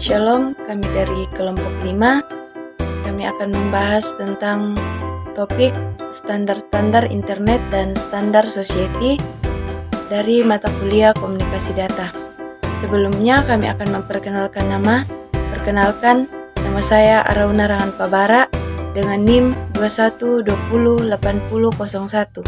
Shalom, kami dari kelompok 5. Kami akan membahas tentang topik standar-standar internet dan standar society dari mata kuliah komunikasi data. Sebelumnya kami akan memperkenalkan nama. Perkenalkan, nama saya Arauna Rangan Pabara dengan NIM 21208001.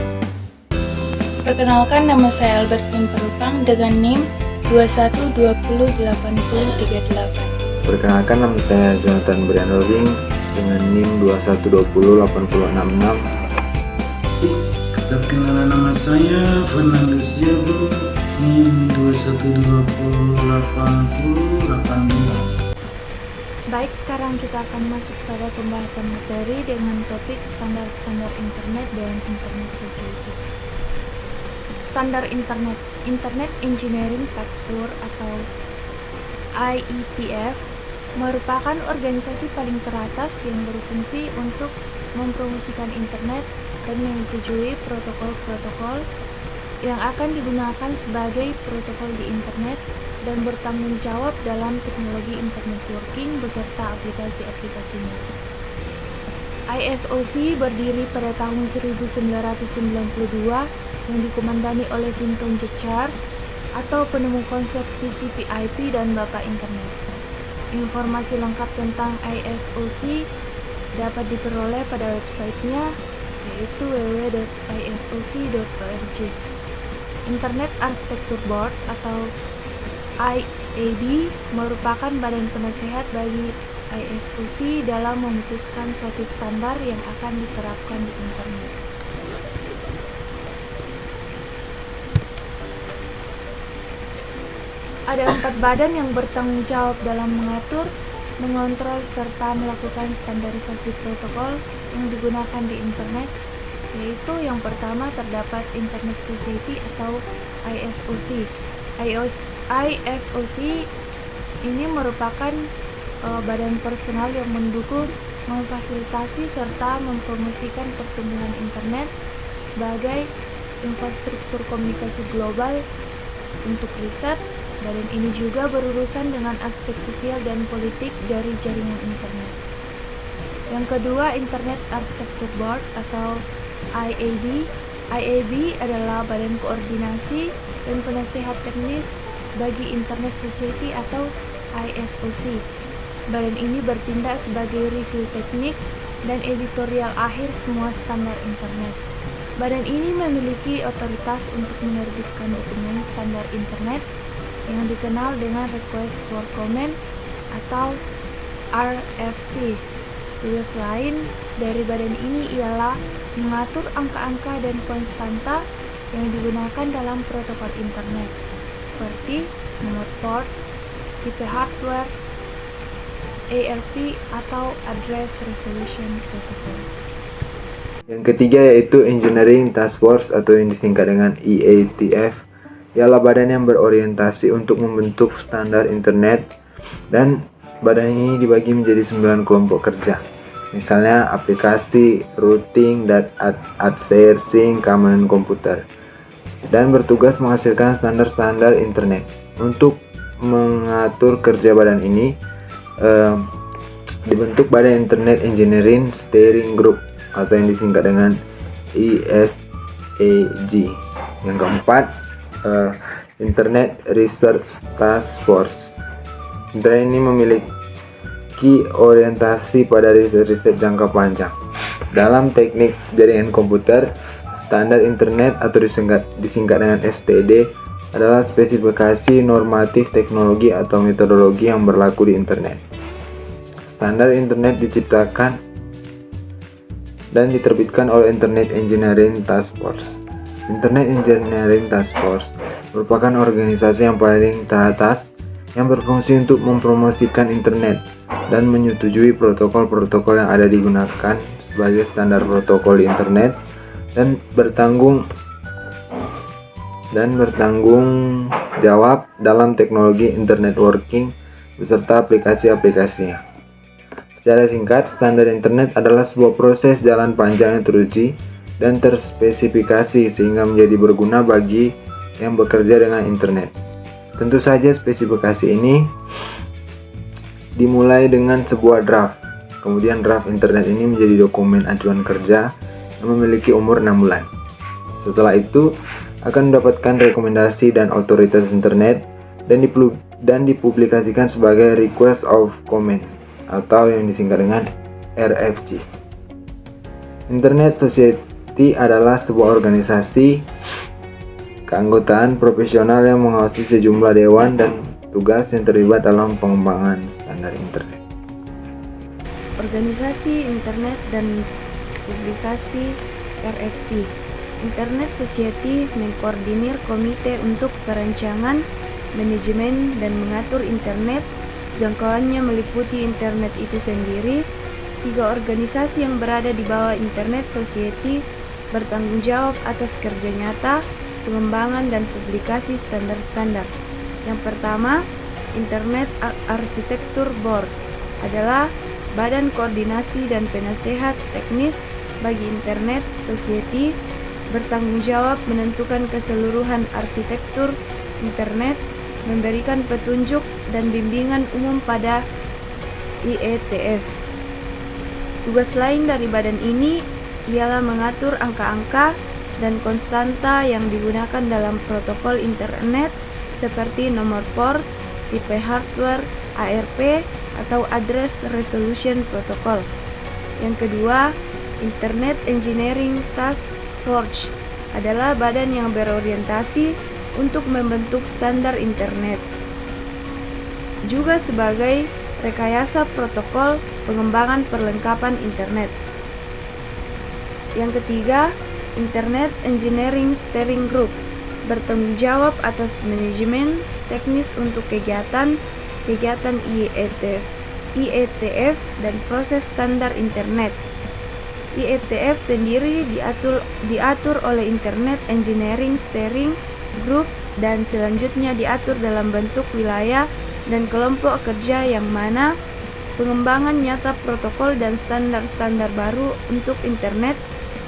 Perkenalkan, nama saya Albertin Perupang dengan NIM 21208038. Perkenalkan, nama saya Jonathan Brian Robing dengan NIM 21208066. Perkenalan, nama saya Fernandus Jabu, NIM 21208082. Baik, sekarang kita akan masuk pada pembahasan materi dengan topik standar-standar internet dan internet society. Standar internet, Internet Engineering Task Force atau IETF merupakan organisasi paling teratas yang berfungsi untuk mempromosikan internet dan menyetujui protokol-protokol yang akan digunakan sebagai protokol di internet dan bertanggung jawab dalam teknologi internet working beserta aplikasi-aplikasinya. ISOC berdiri pada tahun 1992 yang dikomandani oleh Vinton Church atau penemu konsep TCP/IP dan Bapak Internet. Informasi lengkap tentang ISOC dapat diperoleh pada websitenya, yaitu www.isoc.org. Internet Architecture Board atau IAB merupakan badan penasehat bagi ISOC dalam memutuskan suatu standar yang akan diterapkan di internet. Ada 4 badan yang bertanggung jawab dalam mengatur, mengontrol, serta melakukan standarisasi protokol yang digunakan di internet, yaitu yang pertama terdapat Internet Society atau ISOC. ISOC ini merupakan badan personal yang mendukung, memfasilitasi, serta mempromosikan pertumbuhan internet sebagai infrastruktur komunikasi global untuk riset. Badan ini juga berurusan dengan aspek sosial dan politik dari jaringan internet. Yang kedua, Internet Architecture Board atau IAB. IAB adalah badan koordinasi dan penasehat teknis bagi Internet Society atau ISOC. Badan ini bertindak sebagai review teknik dan editorial akhir semua standar internet. Badan ini memiliki otoritas untuk menerbitkan dokumen standar internet yang dikenal dengan Request for Comment atau RFC. Tugas lain dari badan ini ialah mengatur angka-angka dan konstanta yang digunakan dalam protokol internet, seperti nomor port, tipe hardware, ARP atau Address Resolution Protocol. Yang ketiga yaitu Engineering Task Force atau yang disingkat dengan EATF, ialah badan yang berorientasi untuk membentuk standar internet, dan badan ini dibagi menjadi 9 kelompok kerja. Misalnya aplikasi, routing, outsourcing, keamanan komputer, dan bertugas menghasilkan standar-standar internet. Untuk mengatur kerja badan ini dibentuk Badan Internet Engineering Steering Group atau yang disingkat dengan ISEG. Yang keempat, Internet Research Task Force. Internet ini memiliki orientasi pada riset-riset jangka panjang. Dalam teknik jaringan komputer, standar internet atau disingkat dengan STD adalah spesifikasi normatif teknologi atau metodologi yang berlaku di internet. Standar internet diciptakan dan diterbitkan oleh Internet Engineering Task Force. Internet Engineering Task Force merupakan organisasi yang paling teratas yang berfungsi untuk mempromosikan internet dan menyetujui protokol-protokol yang ada digunakan sebagai standar protokol di internet dan bertanggung jawab dalam teknologi internet working beserta aplikasi-aplikasinya. Secara singkat, standar internet adalah sebuah proses jalan panjang yang teruji dan terspesifikasi sehingga menjadi berguna bagi yang bekerja dengan internet. Tentu saja spesifikasi ini dimulai dengan sebuah draft. Kemudian draft internet ini menjadi dokumen acuan kerja yang memiliki umur 6 bulan. Setelah itu akan mendapatkan rekomendasi dan otoritas internet dan dipublikasikan sebagai Request of Comment atau yang disingkat dengan RFC. Internet Society adalah sebuah organisasi keanggotaan profesional yang mengawasi sejumlah dewan dan tugas yang terlibat dalam pengembangan standar internet. Organisasi Internet dan Publikasi RFC. Internet Society mengkoordinir komite untuk perancangan, manajemen, dan mengatur internet. Jangkauannya meliputi internet itu sendiri. 3 organisasi yang berada di bawah Internet Society bertanggung jawab atas kerja nyata, pengembangan, dan publikasi standar-standar. Yang pertama, Internet Architecture Board adalah badan koordinasi dan penasehat teknis bagi Internet Society, bertanggung jawab menentukan keseluruhan arsitektur internet, memberikan petunjuk dan bimbingan umum pada IETF. Tugas lain dari badan ini ialah mengatur angka-angka dan konstanta yang digunakan dalam protokol internet seperti nomor port, tipe hardware, ARP, atau Address Resolution Protocol. Yang kedua, Internet Engineering Task Force adalah badan yang berorientasi untuk membentuk standar internet, juga sebagai rekayasa protokol pengembangan perlengkapan internet. Yang ketiga, Internet Engineering Steering Group bertanggung jawab atas manajemen teknis untuk kegiatan IETF dan proses standar internet. IETF sendiri diatur oleh Internet Engineering Steering Group dan selanjutnya diatur dalam bentuk wilayah dan kelompok kerja yang mana pengembangan nyata protokol dan standar-standar baru untuk internet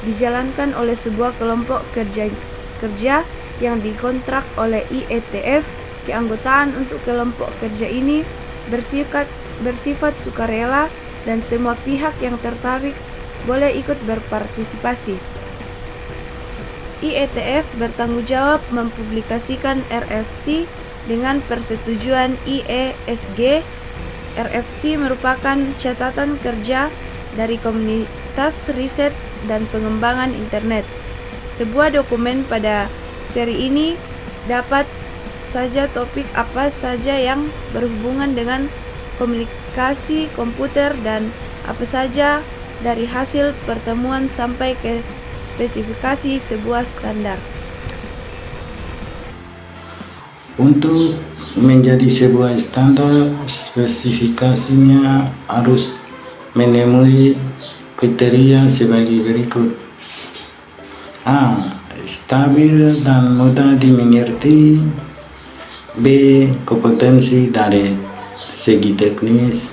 dijalankan oleh sebuah kelompok kerja yang dikontrak oleh IETF. Keanggotaan untuk kelompok kerja ini bersifat sukarela dan semua pihak yang tertarik boleh ikut berpartisipasi. IETF bertanggung jawab mempublikasikan RFC dengan persetujuan IESG. RFC merupakan catatan kerja dari komunitas riset dan pengembangan internet. Sebuah dokumen pada seri ini dapat saja topik apa saja yang berhubungan dengan komunikasi komputer dan apa saja dari hasil pertemuan sampai ke spesifikasi sebuah standar. Untuk menjadi sebuah standar, spesifikasinya harus memenuhi kriteria sebagai berikut. A. Stabil dan mudah dimengerti. B. Kompetensi dari segi teknis,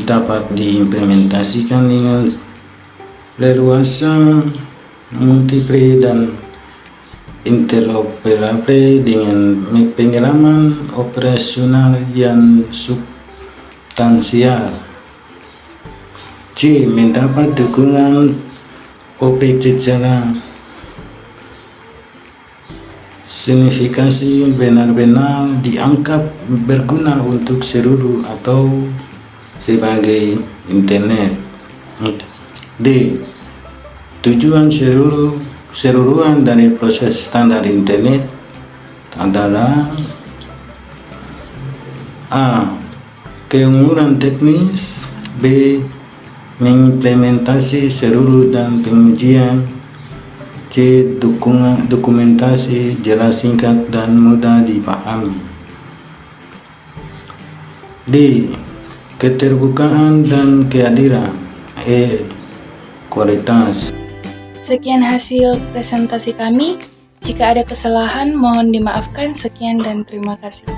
dapat diimplementasikan dengan leluasa, multiple dan interoperable dengan pengalaman operasional yang substansial. C. Mendapat dukungan objek secara signifikasi, benar-benar dianggap berguna untuk seluruh atau sebagai internet. D. Tujuan seluruhan dari proses standar internet adalah A. Keumuran teknis. B. Mengimplementasi seluruh dan pengujian. C. Dokumentasi jelas, singkat, dan mudah dipahami. D. Keterbukaan dan kehadiran. E. Kualitas. Sekian hasil presentasi kami. Jika ada kesalahan, mohon dimaafkan. Sekian dan terima kasih.